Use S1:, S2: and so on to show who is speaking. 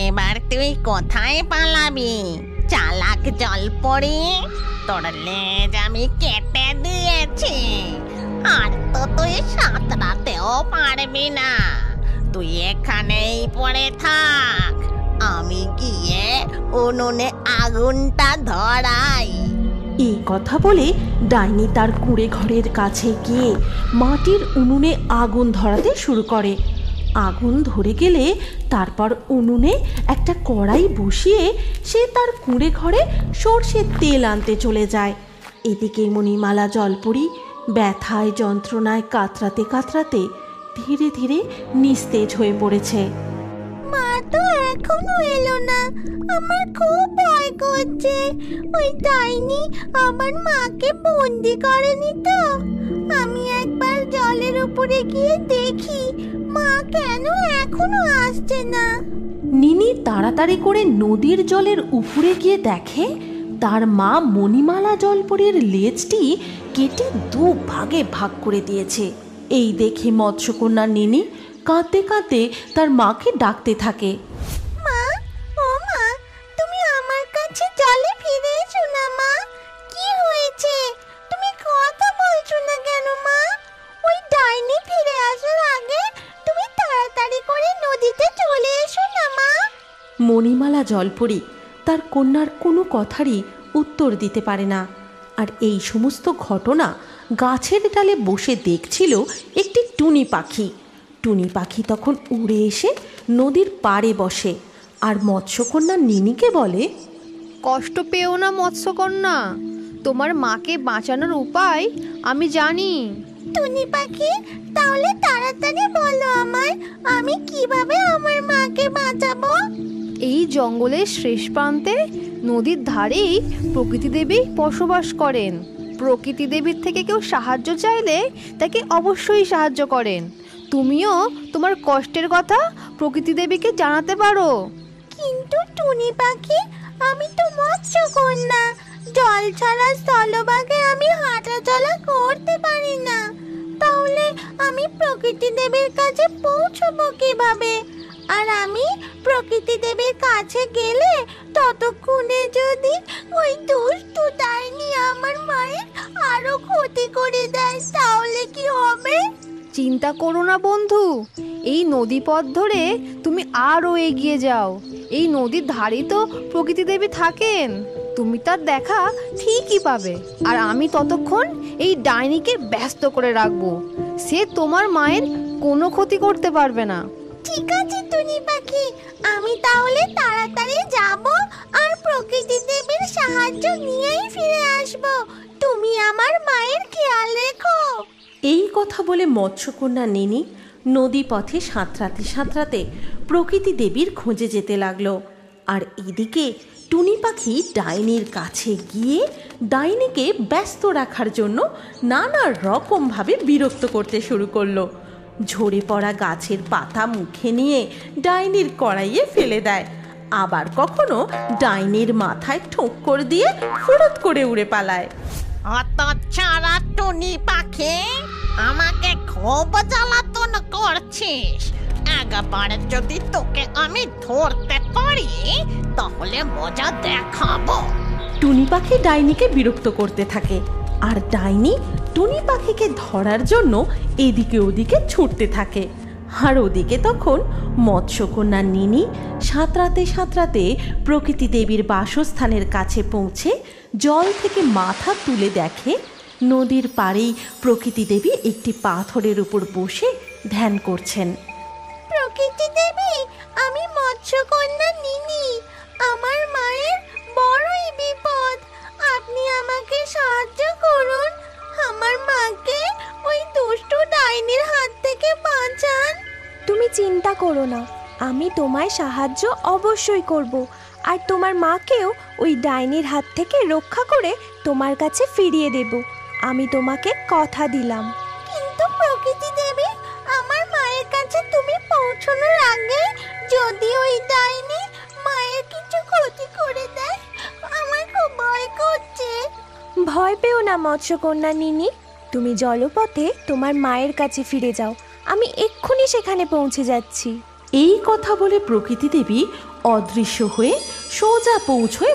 S1: এবার তুই কোথায় পালাবি চালাক জলপরি? তোর লেজ আমি কেটে দিয়েছি, আর তো তুই সাঁতরাতেও পারবি না। তুই এখানেই পড়ে থাক, আমি গিয়ে উনুনে আগুনটা ধরাই।
S2: এই কথা বলে ডাইনি তার কুঁড়ে ঘরের কাছে গিয়ে মাটির উনুনে আগুন ধরাতে শুরু করে। আগুন ধরে গেলে তারপর উনুনে একটা কড়াই বসিয়ে সে তার কুঁড়ে ঘরে সর্ষের তেল আনতে চলে যায়। এদিকে মণিমালা জলপরি ব্যথায় যন্ত্রণায় কাতরাতে কাতরাতে ধীরে ধীরে নিস্তেজ হয়ে পড়েছে।
S3: মা তো এখনো এলো না, আমার খুব ভয় করছে। ওই ডাইনি আমার মাকে বন্দি করেনি তো? আমি একবার জলের উপরে গিয়ে দেখি মা কেন এখনো আসছে না।
S2: নিনি তাড়াতাড়ি করে নদীর জলের উপরে গিয়ে দেখে তার মা মণিমালা জলপরীর লেজটি কেটে দু ভাগে ভাগ করে দিয়েছে। এই দেখে মৎস্যকন্যা নিনি কাঁদতে কাঁদতে তার মাকে ডাকতে থাকে।
S3: মা, ও মা, তুমি আমার কাছে জলে ফিরে এসো না মা। কি হয়েছে? তুমি কথা বলছো না কেন মা? ওই ডাইনি ফিরে আসার আগে তুমি তাড়াতাড়ি করে নদীতে চলে এসো না মা।
S2: মণিমালা জলপরী তার কন্যার কোনো কথারই উত্তর দিতে পারে না। আর এই সমস্ত ঘটনা গাছের ডালে বসে দেখছিল একটি টুনি পাখি। টুনি পাখি তখন উড়ে এসে নদীর পাড়ে বসে আর মৎস্যকন্যা নিনিকে বলে,
S4: কষ্ট পেও না মৎস্যকন্যা, তোমার মাকে বাঁচানোর উপায় আমি জানি।
S3: টুনি পাখি, তাহলে তাড়াতাড়ি বলো আমায়, আমি কিভাবে আমার মাকে বাঁচাবো?
S4: এই জঙ্গলের শেষ প্রান্তে নদীর ধারেই প্রকৃতি দেবী বসবাস করেন। প্রকৃতি দেবীর থেকে কেউ সাহায্য চাইলে তাকে অবশ্যই সাহায্য করেন। তুমিও তোমার কষ্টের কথা প্রকৃতি দেবীকে জানাতে পারো।
S3: কিন্তু টুনি পাখি, আমি তো মৎস্যকন্যা, জল ছাড়া স্থলভাগে আমি হাঁটা চলা করতে পারি না। তাহলে আমি প্রকৃতি দেবীর কাছে পৌঁছবো কিভাবে? আর আমি প্রকৃতি দেবীর কাছে গেলে ততক্ষণে যদি ওই দুষ্টু ডাইনি আমার মায়ের আরো ক্ষতি করে দেয়, তাহলে কি হবে?
S4: চিন্তা করো না বন্ধু, এই নদী পথ ধরে তুমি আরও এগিয়ে যাও। এই নদীর ধারে তো প্রকৃতি দেবী থাকেন, তুমি তার দেখা ঠিকই পাবে। আর আমি ততক্ষণ এই ডাইনিকে ব্যস্ত করে রাখবো, সে তোমার মায়ের কোনো ক্ষতি করতে পারবে না।
S3: ঠিক আছে টুনি পাখি, আমি তাহলে তাড়াতাড়ি যাব আর প্রকৃতি দেবীর সাহায্য নিয়েই ফিরে আসব। তুমি আমার মায়ের খেয়াল রেখো।
S2: এই কথা বলে মৎস্যকন্যা নিনি নদী পথে সাঁতরাতে সাঁতরাতে প্রকৃতি দেবীর খোঁজে যেতে লাগলো। আর এদিকে টুনি পাখি ডাইনির কাছে গিয়ে ডাইনিকে ব্যস্ত রাখার জন্য নানা রকমভাবে বিরক্ত করতে শুরু করলো। ঝরে পড়া গাছের পাতা মুখে নিয়ে ডাইনির কড়াইয়ে ফেলে দেয়, আবার কখনো ডাইনির মাথায় ঠোক্কর দিয়ে ফুরুত করে উড়ে পালায়।
S1: অত ছাড়া টুনি পাখি, আমাকে খুব জ্বালাতন করছিস। একবার যদি তোকে আমি ধরতে পারি তাহলে মজা দেখাবো।
S2: টুনি পাখি ডাইনিকে বিরক্ত করতে থাকে আর ডাইনি টুনি পাখিকে ধরার জন্য এদিকে ওদিকে ছুটতে থাকে। আর ওদিকে তখন মৎস্যকন্যা নিনি সাঁতরাতে সাঁতরাতে প্রকৃতি দেবীর বাসস্থানের কাছে পৌঁছে জল থেকে মাথা তুলে দেখে নদীর পাড়েই প্রকৃতি দেবী একটি পাথরের উপর বসে ধ্যান করছেন।
S3: প্রকৃতি দেবী, আমি মৎস্যকন্যা নিনি, আমার মায়ের বড়ই বিপদ। আপনি আমাকে সাহায্য করুন, আমার মাকে ওই দুষ্টু ডাইনির হাত থেকে বাঁচান।
S5: তুমি চিন্তা করো না, আমি তোমায় সাহায্য অবশ্যই করব। আর তোমার মাকেও ওই ডাইনির হাত থেকে রক্ষা করে তোমার কাছে ফিরিয়ে দেব, আমি তোমাকে কথা দিলাম।
S3: কিন্তু প্রকৃতি দেবী, আমার মায়ের কাছে তুমি পৌঁছানোর আগে যদি ওই ডাইনি মায়ের কিছু ক্ষতি করে দেয়, আমার খুব ভয় করছে।
S5: ভয় পেও না মৎস্যকন্যা নিনি, তুমি জলপথে তোমার মায়ের কাছে ফিরে যাও, আমি এক্ষুনি সেখানে পৌঁছে যাচ্ছি।
S2: এই কথা বলে প্রকৃতি দেবী অদৃশ্য হয়ে সোজা পৌঁছয়